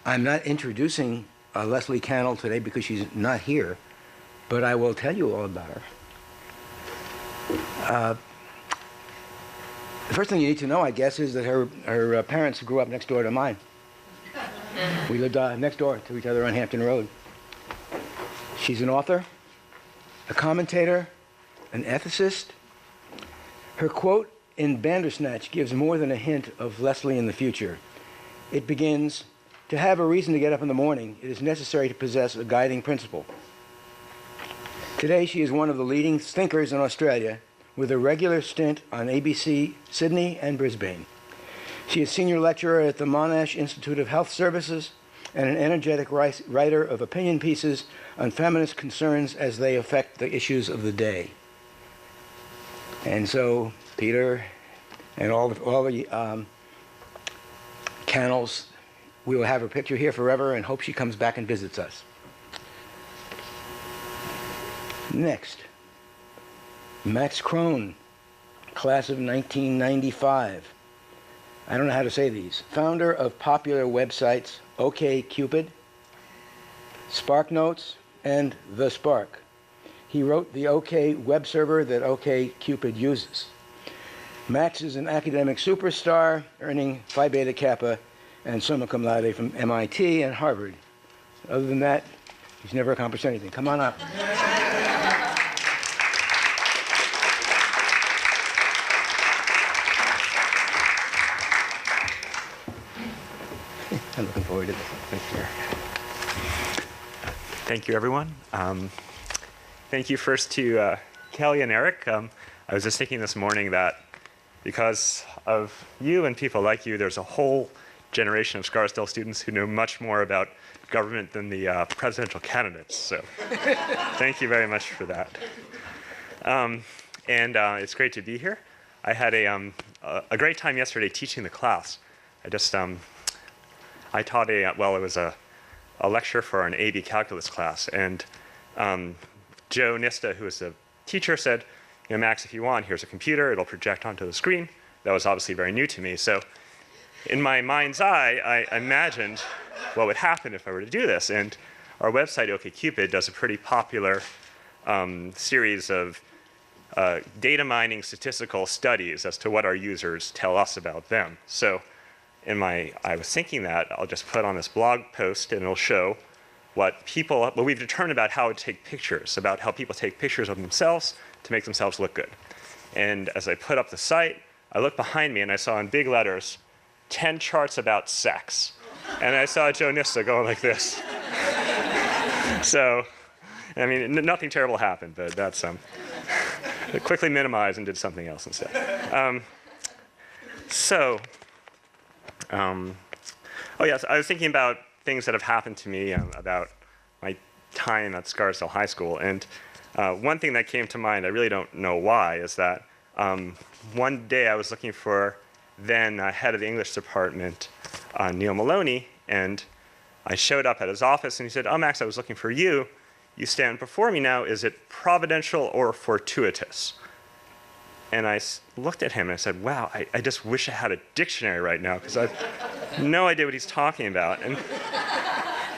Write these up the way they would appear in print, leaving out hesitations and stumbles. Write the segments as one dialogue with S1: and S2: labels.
S1: I'm not introducing Leslie Cannell today because she's not here, but I will tell you all about her. The first thing you need to know, I guess, is that her parents grew up next door to mine. We lived next door to each other on Hampton Road. She's an author, a commentator, an ethicist. Her quote in Bandersnatch gives more than a hint of Leslie in the future. It begins, "To have a reason to get up in the morning, it is necessary to possess a guiding principle." Today, she is one of the leading thinkers in Australia, with a regular stint on ABC, Sydney, and Brisbane. She is senior lecturer at the Monash Institute of Health Services and an energetic writer of opinion pieces on feminist concerns as they affect the issues of the day. And so, Peter and all the Cannells, we will have her picture here forever and hope she comes back and visits us. Next, Max Krohn, class of 1995. I don't know how to say these. Founder of popular websites OKcupid, Sparknotes, and TheSpark. He wrote the OK web server that OKcupid uses. Max is an academic superstar, earning Phi Beta Kappa and summa cum laude from M.I.T. and Harvard. Other than that, he's never accomplished anything. Come on up. I'm looking forward to this. Thank you.
S2: Thank you, everyone. Thank you first to Kelly and Eric. I was just thinking this morning that because of you and people like you, there's a whole generation of Scarsdale students who know much more about government than the presidential candidates. So thank you very much for that. It's great to be here. I had a great time yesterday teaching the class. I taught it was a lecture for an AB calculus class, and Joe Nista, who was the teacher, said, "You know, Max, if you want, here's a computer, it'll project onto the screen." That was obviously very new to me. So in my mind's eye, I imagined what would happen if I were to do this. And our website, OKcupid, does a pretty popular series of data mining statistical studies as to what our users tell us about them. So I was thinking that I'll just put on this blog post and it'll show what we've determined about how to take pictures, about how people take pictures of themselves to make themselves look good. And as I put up the site, I looked behind me and I saw in big letters, 10 charts about sex. And I saw Joe Nista going like this. So, I mean, nothing terrible happened, but that's, I quickly minimized and did something else instead. Oh yes, I was thinking about things that have happened to me about my time at Scarsdale High School. And one thing that came to mind, I really don't know why, is that one day I was looking for then head of the English department, Neil Maloney, and I showed up at his office and he said, "Oh, Max, I was looking for you. You stand before me now. Is it providential or fortuitous?" And I looked at him and I said, "Wow, I just wish I had a dictionary right now because I have no idea what he's talking about." And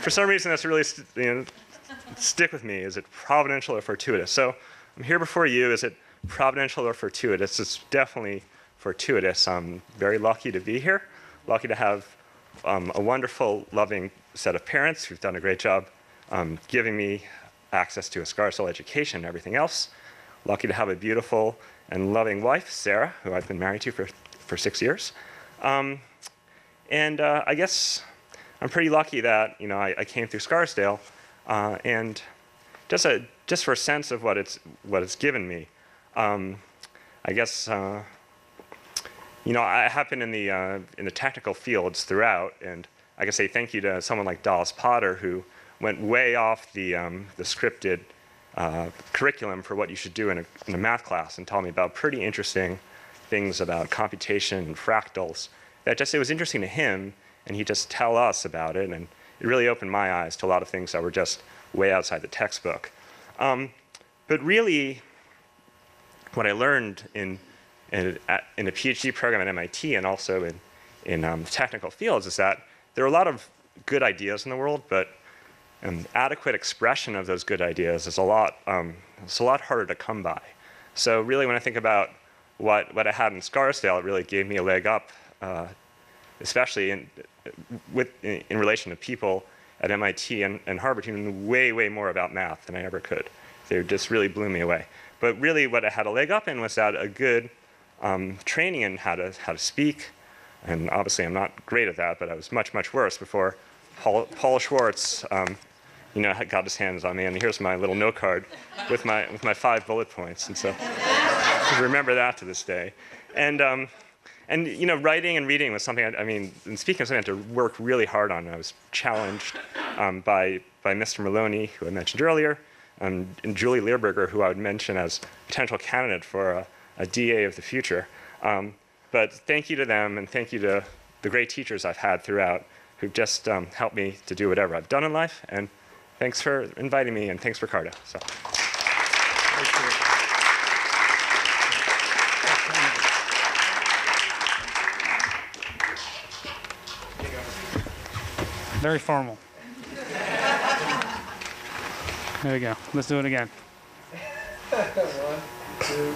S2: for some reason, that's really stick with me. Is it providential or fortuitous? So I'm here before you. Is it providential or fortuitous? It's definitely fortuitous. I'm very lucky to be here. Lucky to have a wonderful, loving set of parents who've done a great job giving me access to a Scarsdale education and everything else. Lucky to have a beautiful and loving wife, Sarah, who I've been married to for 6 years. I guess I'm pretty lucky that I came through Scarsdale, and just for a sense of what it's given me. I guess I have been in the technical fields throughout, and I can say thank you to someone like Dallas Potter, who went way off the scripted curriculum for what you should do in a math class and taught me about pretty interesting things about computation and fractals. It was interesting to him, and he'd just tell us about it, and it really opened my eyes to a lot of things that were just way outside the textbook. But really, what I learned in a PhD program at MIT and also in technical fields is that there are a lot of good ideas in the world, but an adequate expression of those good ideas is a lot harder to come by. So really, when I think about what I had in Scarsdale, it really gave me a leg up, especially in relation to people at MIT and Harvard who knew way, way more about math than I ever could. They just really blew me away. But really, what I had a leg up in was that a good training in how to speak. And obviously, I'm not great at that, but I was much, much worse before Paul Schwartz, got his hands on me. And here's my little note card with my 5 bullet points. And so I remember that to this day. And writing and reading was something. And speaking was something I had to work really hard on. I was challenged by Mr. Maloney, who I mentioned earlier, and Julie Learberger, who I would mention as potential candidate for a DA of the future. But thank you to them, and thank you to the great teachers I've had throughout, who've just helped me to do whatever I've done in life. And thanks for inviting me, and thanks, Ricardo. So.
S3: Very formal. There we go. Let's do it again. 1, 2.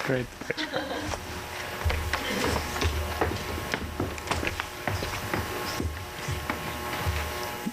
S3: Great.